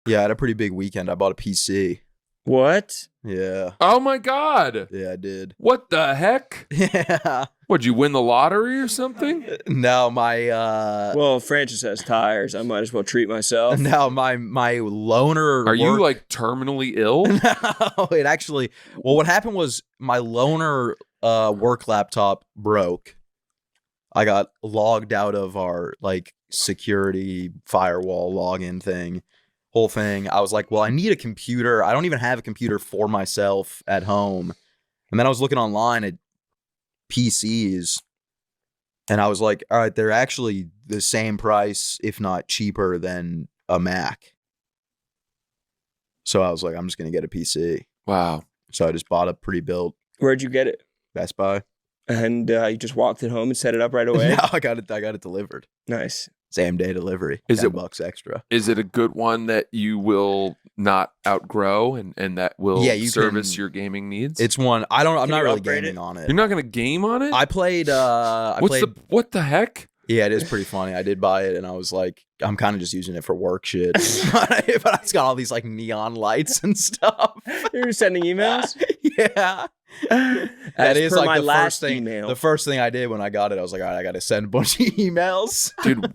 Yeah, I had a pretty big weekend. I bought a PC. What? Yeah. Oh my God. Yeah, I did. What the heck? Yeah. What'd you win the lottery or something? No, my Well, Francis has tires. I might as well treat myself. no, my loaner. Are you like terminally ill? No, it actually. Well, what happened was my loaner work laptop broke. I got logged out of our like security firewall login thing, whole thing. I was like, well, I need a computer. I don't even have a computer for myself at home. And then I was looking online at PCs, and I was like, all right, they're actually the same price, if not cheaper than a Mac. So I was like, I'm just gonna get a PC. Wow. So I just bought a pre-built Where'd you get it? Best Buy. And you just walked it home and set it up right away? No, I got it delivered. Nice. Same day delivery. Is it $10 extra? Is it a good one that you will not outgrow and that will service your gaming needs? It's one I'm not really upgrade gaming it? on it. You're not gonna game on it? I played What the heck? Yeah, it is pretty funny. I did buy it and I was like, I'm kind of just using it for work shit. But it's got all these like neon lights and stuff. You're sending emails? Yeah. That is per like my the last first thing. email. The first thing I did when I got it, I was like, all right, I got to send a bunch of emails. Dude,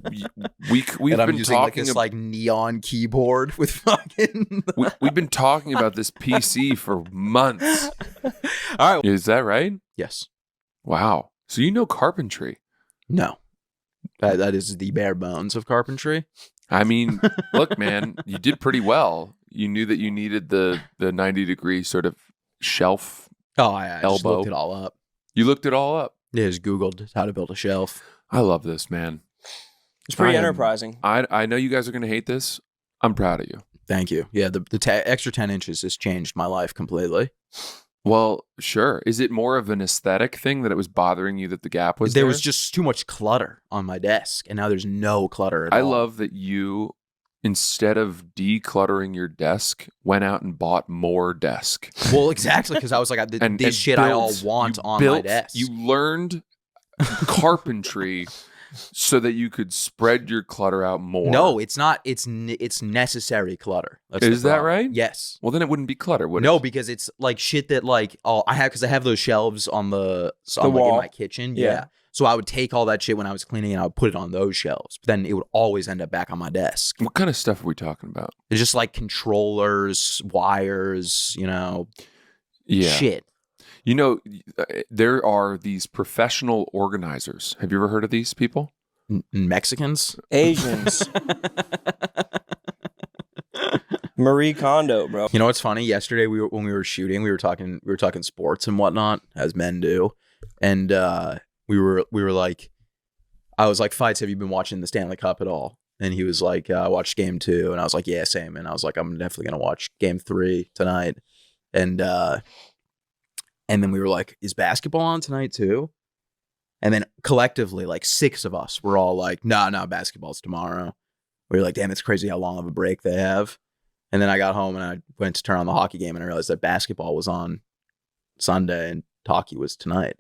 we've and I'm been using like talking this like neon keyboard with fucking. we've been talking about this PC for months. All right. Is that right? Yes. Wow. So you know carpentry? No. That is the bare bones of carpentry. I mean, look, man, you did pretty well. You knew that you needed the 90-degree sort of shelf. Oh, I just elbow. looked it all up. You looked it all up. Yeah, just Googled how to build a shelf. I love this, man. It's pretty enterprising. I know you guys are going to hate this. I'm proud of you. Thank you. Yeah, the extra 10 inches has changed my life completely. Well, sure. Is it more of an aesthetic thing that it was bothering you that the gap was there? There was just too much clutter on my desk, and now there's no clutter at all. I love that you, instead of decluttering your desk, went out and bought more desk. Well, exactly, because I was like, this shit I all want on my desk. You learned carpentry so that you could spread your clutter out more. No, it's not. It's necessary clutter. Is that right? Yes. Well, then it wouldn't be clutter, would it? No, because it's like shit that like I have those shelves on the wall in my kitchen. Yeah. So I would take all that shit when I was cleaning and I would put it on those shelves. But then it would always end up back on my desk. What kind of stuff are we talking about? It's just like controllers, wires, shit. You know, there are these professional organizers. Have you ever heard of these people? Mexicans? Asians. Marie Kondo, bro. You know what's funny? Yesterday when we were shooting, we were talking sports and whatnot, as men do. And we were like, I was like, Fights, have you been watching the Stanley Cup at all? And he was like, I watched game 2. And I was like, yeah, same. And I was like, I'm definitely going to watch game 3 tonight. And then we were like, is basketball on tonight too? And then collectively, like 6 of us were all like, no, basketball's tomorrow. We were like, damn, it's crazy how long of a break they have. And then I got home and I went to turn on the hockey game and I realized that basketball was on Sunday and hockey was tonight.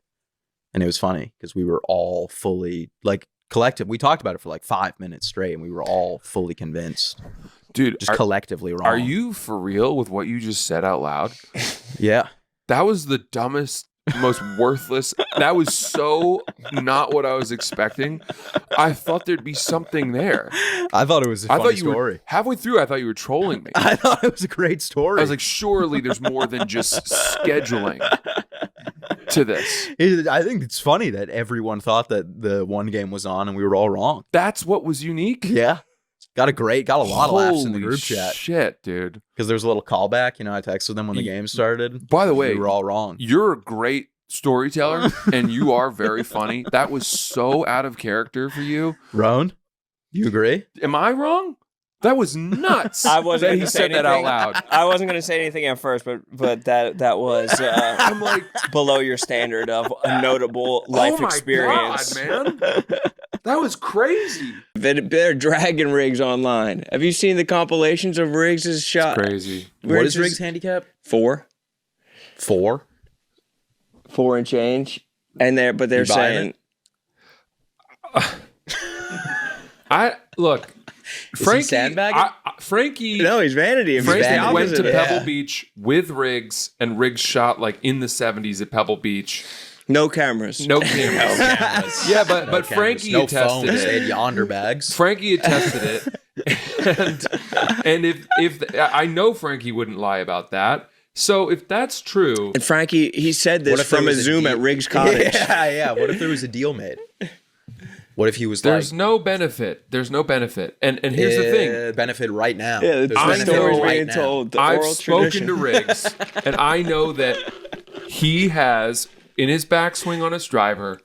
And it was funny because we were all fully, like, collective. We talked about it for like 5 minutes straight and we were all fully convinced. Dude, just collectively wrong. Are you for real with what you just said out loud? Yeah. That was the dumbest, most worthless. That was so not what I was expecting. I thought there'd be something there. I thought it was a funny story. Halfway through, I thought you were trolling me. I thought it was a great story. I was like, surely there's more than just scheduling to this. I think it's funny that everyone thought that the one game was on and we were all wrong. That's what was unique? Yeah. Got a lot of laughs in the group chat. Shit, dude. Because there was a little callback. I texted them when the game started. By the way, we were all wrong. You're a great storyteller and you are very funny. That was so out of character for you. Roan, you agree? Am I wrong? That was nuts. I wasn't that he said anything. That out loud. I wasn't going to say anything at first, but that was I'm like below your standard of a notable life experience. God, man. That was crazy. They're dragging Riggs online. Have you seen the compilations of Riggs' shot? It's crazy. What is Riggs' handicap? 4. 4? 4 and change. And they're saying look. Frankie, sandbagging? Frankie, No, he's vanity. Frankie vanity. went to Yeah. Pebble Beach with Riggs, and Riggs shot like in the 70s at Pebble Beach. No cameras. No cameras. Yeah, but Frankie no attested phones. it. They had yonder bags. Frankie attested it, and if I know Frankie wouldn't lie about that. So if that's true, And Frankie, he said What this if there from a was a Zoom deal? at Riggs Cottage. Yeah. What if there was a deal made? What if he was there's like, no benefit. There's no benefit. And here's the thing. benefit right now. Yeah, There's the I benefit story's know- being now. told. The I've oral spoken tradition. to Riggs, and I know that he has in his backswing on his driver,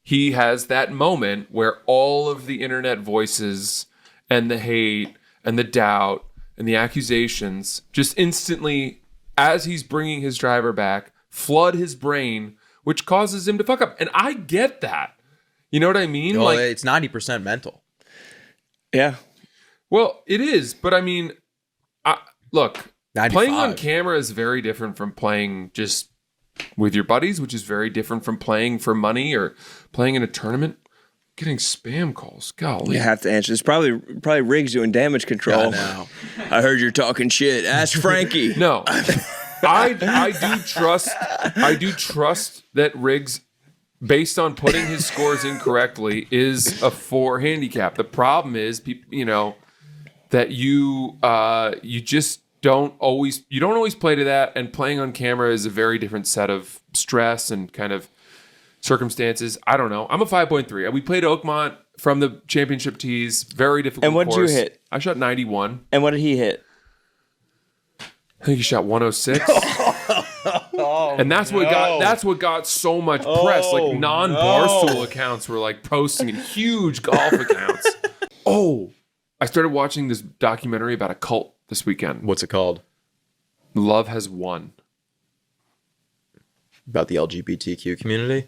he has that moment where all of the internet voices and the hate and the doubt and the accusations just instantly, as he's bringing his driver back, flood his brain, which causes him to fuck up. And I get that. You know what I mean? Well, it's 90% mental. Yeah. Well, it is, but I mean, look, 95. playing on camera is very different from playing just with your buddies, which is very different from playing for money or playing in a tournament. Getting spam calls, golly. You have to answer. It's probably Riggs doing damage control. know. I heard you're talking shit. Ask Frankie. No, I do trust that Riggs, based on putting his scores in correctly, is a 4 handicap. The problem is, that you just don't always play to that, and playing on camera is a very different set of stress and kind of circumstances. I don't know. I'm a 5.3. We played Oakmont from the championship tees. Very difficult. And what did you course. hit? I shot 91. And what did he hit? I think he shot 106. And that's what got so much press. Like non-barstool accounts were like posting in huge golf accounts. I started watching this documentary about a cult this weekend. What's it called? Love Has Won. About the LGBTQ community?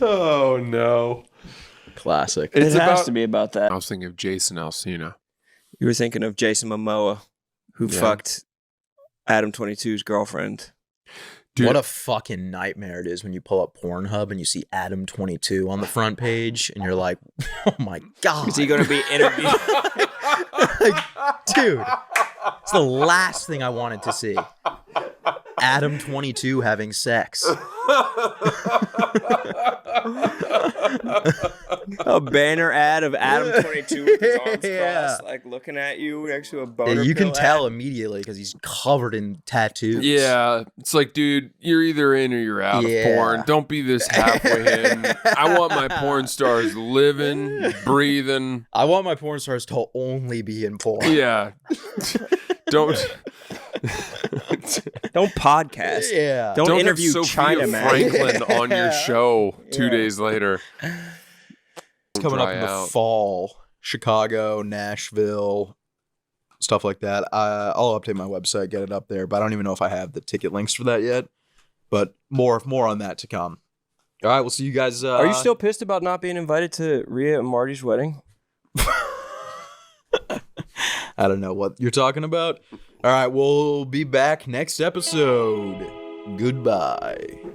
Oh no. Classic. It It's has about- to be about that. I was thinking of Jason Alcina. You were thinking of Jason Momoa, who Yeah. fucked Adam 22's girlfriend. Dude, What a fucking nightmare it is when you pull up Pornhub and you see Adam 22 on the front page and you're like, oh my God. Is he going to be interviewed? Dude, it's the last thing I wanted to see. Adam 22 having sex. A banner ad of Adam 22 with his arms Yeah. crossed, like looking at you next to a Yeah, boner you can pill tell ad. immediately because he's covered in tattoos. yeah, it's like, dude, you're either in or you're out Yeah. of porn. Don't be this halfway in. I want my porn stars living, breathing. I want my porn stars to only be in porn. Yeah. Don't Don't podcast. Yeah. Don't have interview Sophia China Man. Franklin on your show 2 Yeah. days later. It's coming up in the Dry out. fall. Chicago, Nashville, stuff like that. I'll update my website, get it up there, but I don't even know if I have the ticket links for that yet. But more on that to come. All right, we'll see you guys. Are you still pissed about not being invited to Rhea and Marty's wedding? I don't know what you're talking about. All right, we'll be back next episode. Goodbye.